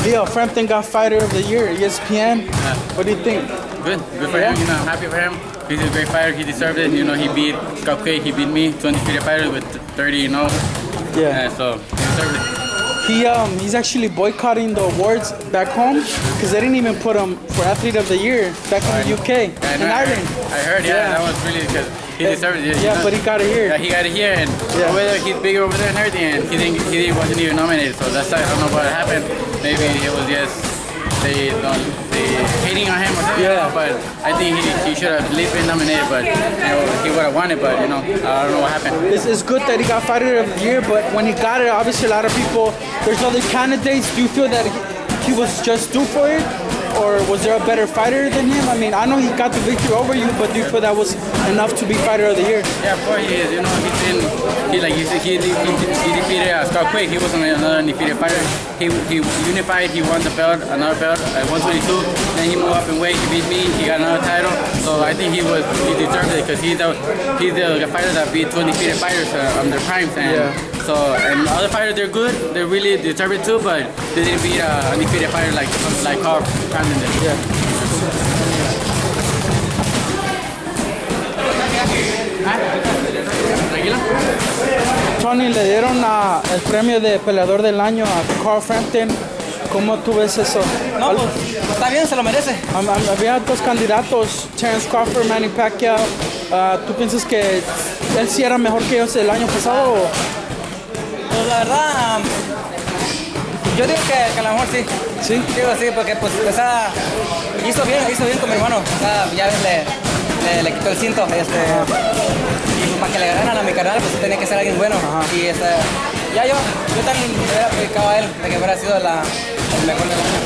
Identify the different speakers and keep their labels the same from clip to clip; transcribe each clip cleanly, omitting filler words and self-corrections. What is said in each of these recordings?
Speaker 1: Leo, Frampton got Fighter of the Year, ESPN. What do you think?
Speaker 2: Good for him. I'm happy for him. He's a great fighter. He deserved it. He beat Cupcake. He beat me, 20 fighter with 30,
Speaker 1: Yeah.
Speaker 2: So he deserved it.
Speaker 1: He's actually boycotting the awards back home because they didn't even put him for Athlete of the Year back in the UK and Ireland.
Speaker 2: I heard, that was really because he deserved it.
Speaker 1: Yeah, but he got it here.
Speaker 2: Yeah, he got it here, and over there he's bigger over there and everything, and he wasn't even nominated. So that's I don't know what happened. Maybe it was just they hating on him or something.
Speaker 1: Yeah.
Speaker 2: But I think he should have at least been nominated, but he would have won it. But I don't know what happened.
Speaker 1: It's good that he got Fighter of the Year, but when he got it, obviously a lot of people, there's other candidates. Do you feel that he was just due for it? Or was there a better fighter than him? I mean, I know he got the victory over you, but do you feel that was enough to be Fighter of the Year?
Speaker 2: Yeah, of course he is. He defeated Scott Quake. He wasn't another undefeated fighter. He unified. He won the belt, another belt at 122. Then he moved up in weight. He beat me. He got another title. So I think he deserved it because he's the fighter that beat 2 undefeated fighters on their primes. So other fighters, they're good. They really deserve it too, but they didn't beat an undefeated fighter like Crawford. Yeah.
Speaker 1: Tony, le dieron el premio de peleador del año a Carl Frampton. ¿Cómo tú ves eso?
Speaker 3: No, pues está bien, se lo merece.
Speaker 1: Había dos candidatos, Terence Crawford, Manny Pacquiao. ¿Tú piensas que él sí era mejor que ellos el año pasado?
Speaker 3: Pues la verdad, yo digo que a lo mejor sí.
Speaker 1: Sí.
Speaker 3: Digo sí, porque pues hizo bien con mi hermano. Ya le quitó el cinto. Y pues, para que le ganaran a mi carnal, pues tenía que ser alguien bueno. Y ya yo también le hubiera predicado a él de que hubiera sido el mejor del año.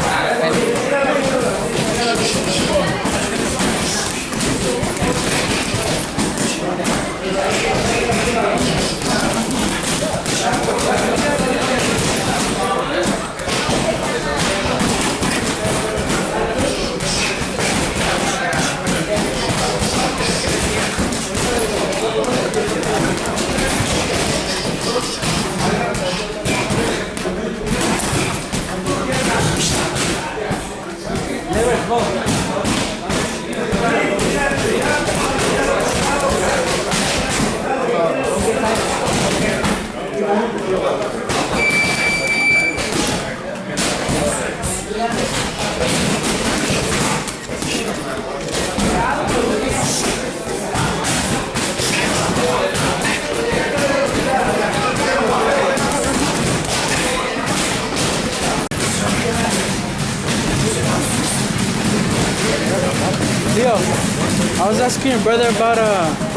Speaker 1: Leo, I was asking your brother about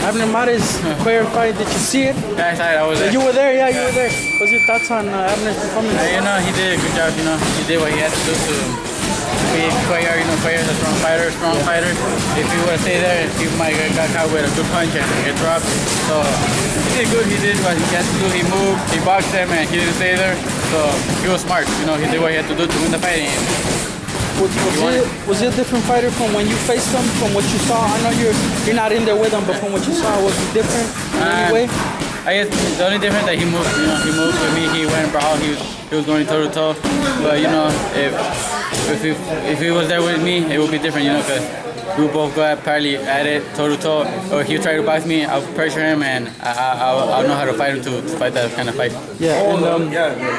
Speaker 1: Abner Cuellar fight. Did you see it?
Speaker 2: Yeah, I was there.
Speaker 1: You were there, yeah, you were there. What's your thoughts on Abner's performance?
Speaker 2: He did a good job. He did what he had to do to beat Cuellar. Cuellar's a strong fighter. If he would have stayed there, he might have got caught with a good punch and get dropped. So he did good. He did what he had to do. He moved, he boxed him, and he didn't stay there. So he was smart. He did what he had to do to win the fight.
Speaker 1: Was he a different fighter from when you faced him, from what you saw? I know you're not in there with him, but from what you saw, was he different in any way?
Speaker 2: I guess the only difference that he moved. He moved with me. He went brawl. He was going toe to toe. But if he was there with me, it would be different. Because we both go probably at it toe to toe. Or if he tried to box me, I'll pressure him and I'll know how to fight him to fight that kind of fight.
Speaker 1: Yeah, and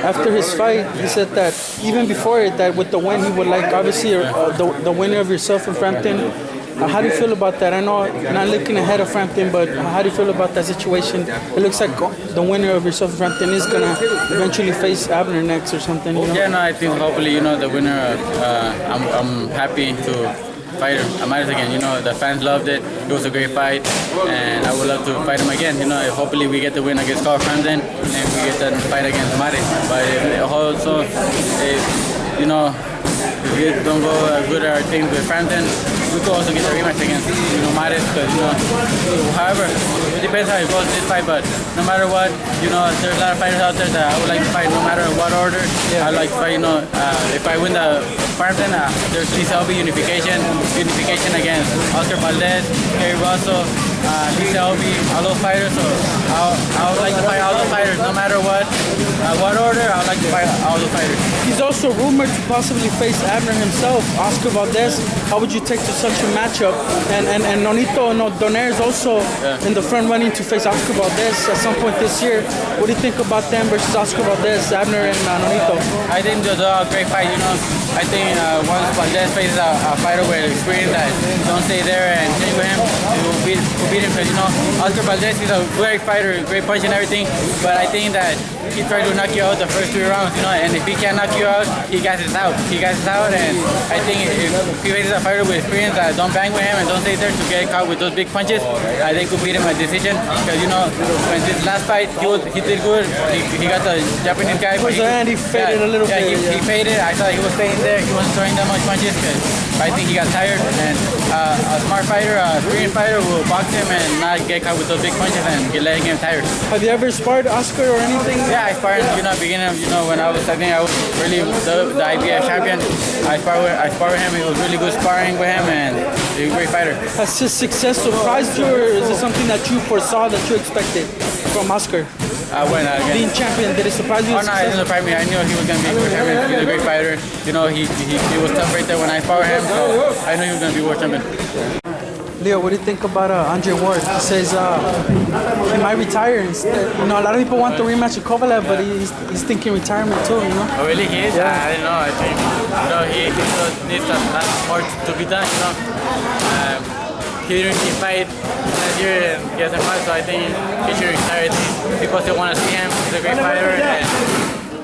Speaker 1: after his fight, he said that even before it, that with the win, he would like obviously the winner of yourself and Frampton. How do you feel about that? I know not looking ahead of Frampton, but how do you feel about that situation? It looks like the winner of yourself and Frampton is gonna eventually face Abner next or something.
Speaker 2: Yeah, no, I think hopefully the winner. I'm happy to fight Amaris again. The fans loved it. It was a great fight, and I would love to fight him again. Hopefully we get the win against Carl Frampton, and we get that fight against Amaris. But also, if we don't go good at our things with Frampton, we could also get a rematch against Maris. Because however, it depends how it goes this fight. But no matter what, there's a lot of fighters out there that I would like to fight, no matter what order. I like to fight. If I win the Frampton, there's DCLB unification against Oscar Valdez, Kerry Russell, DCLB, all those fighters. So I would like to fight all those fighters, no matter what. What order? I would like to fight all the fighters.
Speaker 1: He's also rumored to possibly face Abner himself, Oscar Valdez. How would you take to such a matchup? And Nonito Donaire is also in the front running to face Oscar Valdez at some point this year. What do you think about them versus Oscar Valdez, Abner, and Nonito?
Speaker 2: I think they're a great fight, you know. I think once Valdez faces a fighter with experience that don't stay there and train with him, he will beat him because, you know, Oscar Valdez is a great fighter, great punch and everything, but I think that he tried to knock you out the first 3 rounds, you know, and if he can't knock you out, he gasses out. He gasses out, and I think if he faces a fighter with experience that don't bang with him and don't stay there to get caught with those big punches, I think could beat him a decision because, you know, when this last fight, he did good. He got the Japanese guy.
Speaker 1: Towards the end, he faded a little bit.
Speaker 2: He faded. I thought he was staying there. He wasn't throwing that much punches because I think he got tired. And a smart fighter, a experienced fighter will box him and not get caught with those big punches and letting him tired.
Speaker 1: Have you ever sparred Oscar or anything?
Speaker 2: Yeah, I sparred, you know, beginning of, you know, when I think I was really the IBF champion. I sparred with him. It was really good sparring with him, and he's a great fighter.
Speaker 1: Has his success surprised you, or is it something that you foresaw that you expected from Oscar?
Speaker 2: When
Speaker 1: being champion, did it surprise you?
Speaker 2: Oh no, it didn't surprise me. I knew he was gonna be a good champion. He's a great fighter. You know, he was tough right there when I sparred him, so I knew he was gonna be world champion.
Speaker 1: Leo, what do you think about Andre Ward? He says he might retire. Instead. You know, a lot of people want the rematch with Kovalev, but he's thinking retirement too. You know?
Speaker 2: Oh really? He is?
Speaker 1: Yeah.
Speaker 2: I don't know. I think, you know, he still needs a lot more to be done. You know, he didn't fight last year and he hasn't fought, so I think he should retire. People still want to see him. He's a great fighter, and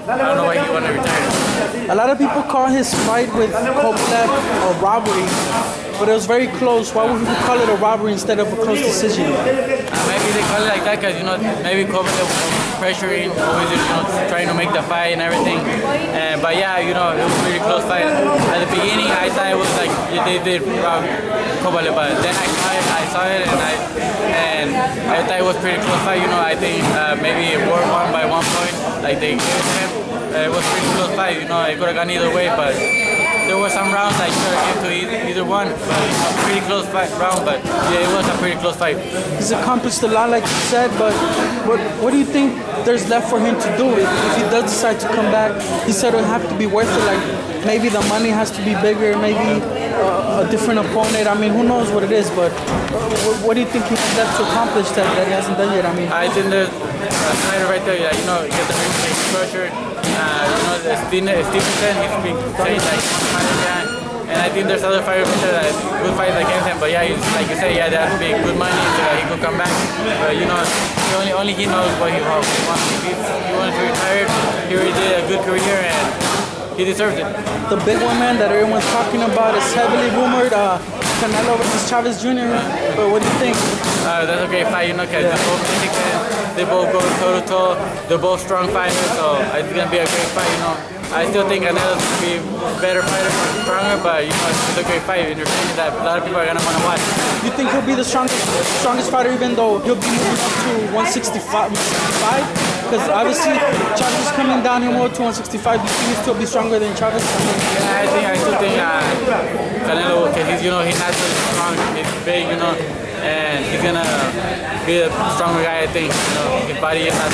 Speaker 2: I don't know why he want to retire.
Speaker 1: A lot of people call his fight with Kovalev a robbery, but it was very close. Why would people call it a robbery instead of a close decision?
Speaker 2: Maybe they call it like that because, you know, maybe Kovalev was pressuring, always, you know, trying to make the fight and everything. But yeah, you know, it was a really close fight. At the beginning, I thought it was like they did rob Kovalev, but then I saw it, and I thought it was pretty close fight. You know, I think maybe Ward won by 1 point, like they gave it to him. It was pretty close fight. You know, it could have gone either way, but there were some rounds I should have given to either one. Pretty close round, but yeah, it was a pretty close fight.
Speaker 1: He's accomplished a lot, like you said, but what do you think there's left for him to do if he does decide to come back? He said it would have to be worth it. Like maybe the money has to be bigger, maybe a different opponent. I mean, who knows what it is, but what do you think he has left to accomplish that he hasn't done yet? I mean,
Speaker 2: I think there's a fighter right there. Yeah, you know, you get the ring pressure. You know, Stevenson, he's been saying that he wants to fight again. And I think there's other fighters that good fights against him. But yeah, like you say, yeah, there has to be good money so that he could come back. But you know, only he knows what he wants. If he wants to retire, he already did a good career and he deserves it.
Speaker 1: The big one, man, that everyone's talking about is heavily rumored. Canelo versus Chavez Jr. But what do you think?
Speaker 2: That's a great fight, you know, because they both go toe-to-toe. They're both strong fighters, so it's going to be a great fight, you know. I still think Canelo's going to be a better fighter, stronger, but, you know, it's a great fight. And you're saying that a lot of people are going to want to watch.
Speaker 1: You think he'll be the strongest fighter, even though he'll be moving up to 165? Because obviously Chavez is coming down here more to 165. Do you think he'll still be stronger than Chavez?
Speaker 2: Yeah, I still think Canelo, because he's, you know, he's naturally strong, he's big, you know, and he's gonna be a stronger guy. I think, you know, his body is not